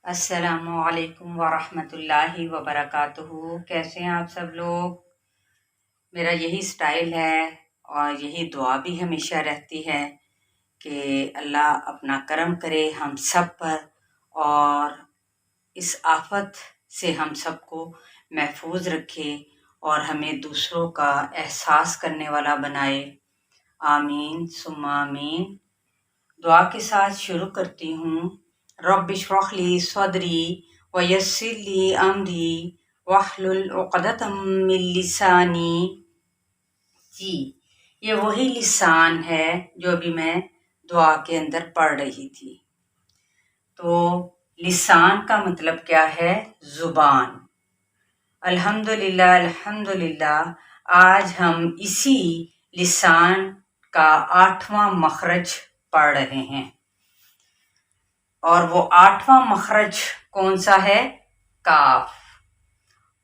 अस्सलामुअलैकुम वरहमतुल्लाहि वबरकातुहू। कैसे हैं आप सब लोग। मेरा यही स्टाइल है और यही दुआ भी हमेशा रहती है कि अल्लाह अपना करम करे हम सब पर और इस आफत से हम सबको महफूज रखे और हमें दूसरों का एहसास करने वाला बनाए। आमीन सुम्मा आमीन। दुआ के साथ शुरू करती हूँ। रब्बि इश्रह ली सदरी व यस्सिर ली अमरी वहलुल उक़दतम मिन लिसानी। जी, ये वही लिसान है जो अभी मैं दुआ के अंदर पढ़ रही थी। तो लिसान का मतलब क्या है? ज़ुबान। अल्हम्दुलिल्लाह अल्हम्दुलिल्लाह। आज हम इसी लिसान का 8वां मखरज पढ़ रहे हैं और वो 8वां मखरज कौन सा है? काफ।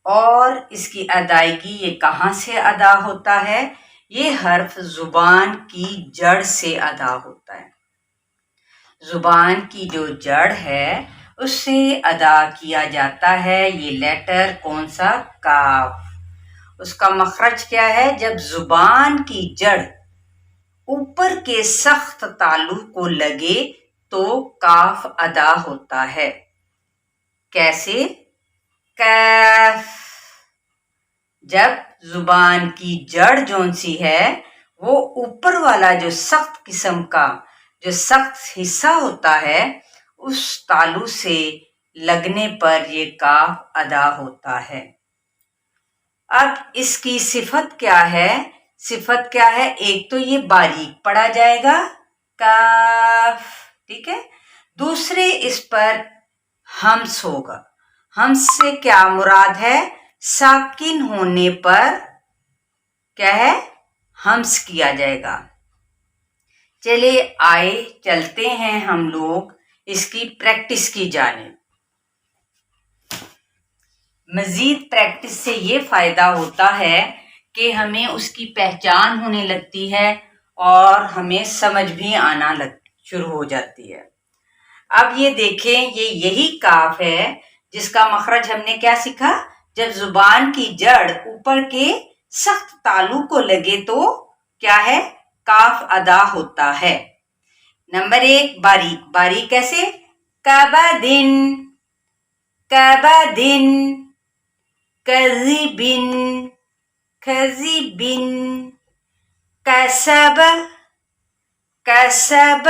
और इसकी अदायगी ये कहाँ से अदा होता है? ये हर्फ जुबान की जड़ से अदा होता है। जुबान की जो जड़ है उससे अदा किया जाता है ये लेटर कौन सा? काफ। उसका मखरज क्या है? जब जुबान की जड़ ऊपर के सख्त तालु को लगे तो काफ अदा होता है। कैसे? कैफ। जब जुबान की जड़ जौन सी है वो ऊपर वाला जो सख्त किस्म का जो सख्त हिस्सा होता है उस तालु से लगने पर ये काफ अदा होता है। अब इसकी सिफत क्या है? सिफत क्या है? एक तो ये बारीक पढ़ा जाएगा काफ, ठीक है। दूसरे इस पर हम्स होगा। हम्स से क्या मुराद है? साकिन होने पर क्या है? हम्स किया जाएगा। चलिए आए चलते हैं हम लोग इसकी प्रैक्टिस की जानिब। मजीद प्रैक्टिस से ये फायदा होता है कि हमें उसकी पहचान होने लगती है और हमें समझ भी आना शुरू हो जाती है। अब ये देखें, ये यही काफ है जिसका मखरज हमने क्या सीखा? जब जुबान की जड़ ऊपर के सख्त तालु को लगे तो क्या है? काफ अदा होता है। नंबर 1 बारीक। बारीक कैसे? कबदिन, कबदिन, कज़िबिन, कज़िबिन, कसब, कसब,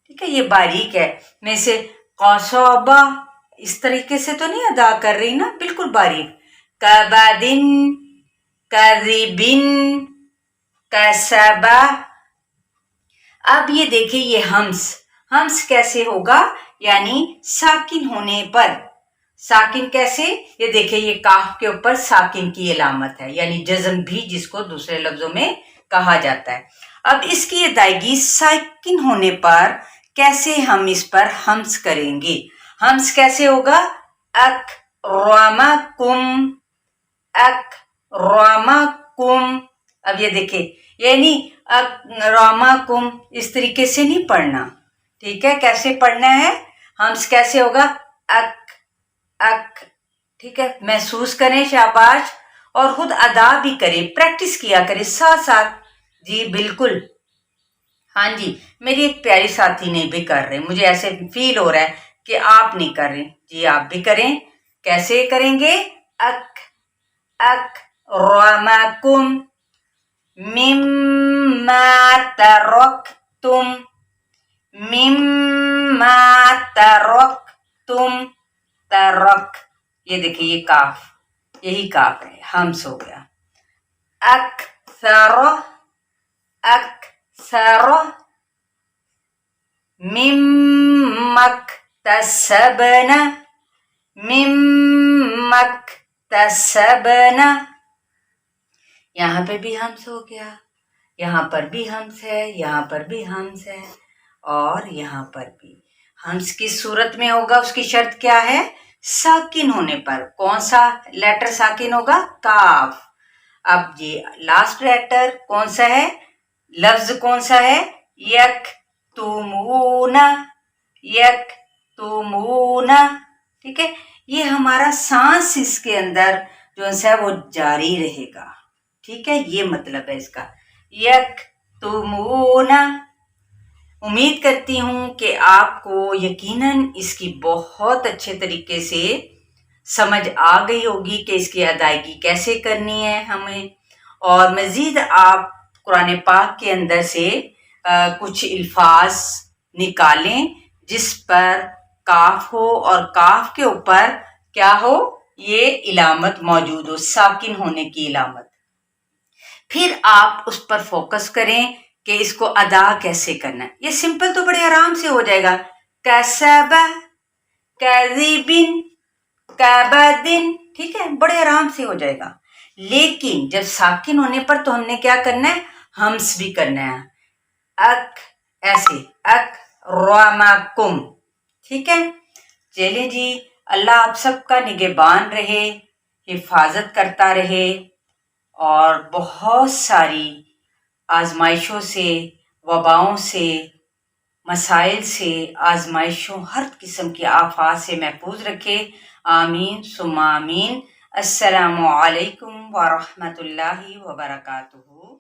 ठीक है। ये बारीक है। मैं इसे कौसबा इस तरीके से तो नहीं अदा कर रही ना, बिल्कुल बारीक। कबदिन, कज़िबिन, कसबा। अब ये देखिए ये हम्स। हम्स कैसे होगा? यानी साकिन होने पर। साकिन कैसे? ये देखिए ये काफ के ऊपर साकिन की अलामत है, यानी जज़म भी जिसको दूसरे लफ्जों में कहा जाता है। अब इसकी अदायगी साकिन होने पर कैसे हम इस पर हम्स करेंगे? हम्स कैसे होगा? अक रामाकुम, अक रामाकुम। अब ये देखिए यानी अक रामाकुम इस तरीके से नहीं पढ़ना, ठीक है। कैसे पढ़ना है? हम्स कैसे होगा? अक, अक, ठीक है। महसूस करें, शाबाश। और खुद अदा भी करें, प्रैक्टिस किया करें साथ साथ। जी बिल्कुल, हाँ जी। मेरी एक प्यारी साथी ने भी कर रहे, मुझे ऐसे फील हो रहा है कि आप नहीं कर रहे। जी आप भी करें। कैसे करेंगे? अक, अक रामाकुम मिम्मा तरक्तुम, मिम्मा तरक्तुम, तरक। ये देखिए ये काफ, यही काफ है, हम्स हो गया। अक्सर, अक्सर, मिम्मक तसबना, मिम्मक तसबना। यहाँ पे भी हम्स हो गया, यहाँ पर भी हम्स है, यहाँ पर भी हम्स है और यहाँ पर भी। हम्स की सूरत में होगा, उसकी शर्त क्या है? साकिन होने पर। कौन सा लेटर साकिन होगा? काफ। अब ये लास्ट लेटर कौन सा है? लफ्ज कौन सा है? यक तुमूना, यक तुमूना, ठीक है। ये हमारा सांस इसके अंदर जो है वो जारी रहेगा, ठीक है। ये मतलब है इसका, यक तुमूना। उम्मीद करती हूँ कि आपको यकीनन इसकी बहुत अच्छे तरीके से समझ आ गई होगी कि इसकी अदायगी कैसे करनी है हमें। और मज़ीद आप कुरान पाक के अंदर से कुछ अल्फाज निकालें जिस पर काफ हो और काफ के ऊपर क्या हो, ये इलामत मौजूद हो, साकिन होने की इलामत। फिर आप उस पर फोकस करें कि इसको अदा कैसे करना है। ये सिंपल तो बड़े आराम से हो जाएगा, कसबा, कज़िबिन, कबदिन, ठीक है, बड़े आराम से हो जाएगा। लेकिन जब साकिन होने पर तो हमने क्या करना है, हम्स भी करना है, अक, ऐसे अक रमाकुम, ठीक है। चलिए जी, अल्लाह आप सबका निगहबान रहे, हिफाजत करता रहे और बहुत सारी आजमाइशों से, वबाओं से, मसाइल से, आजमाइशों, हर किस्म की आफात से महफूज रखे। आमीन सुम्मा आमीन। अस्सलामु अलैकुम व रहमतुल्लाहि व बरकातुहू।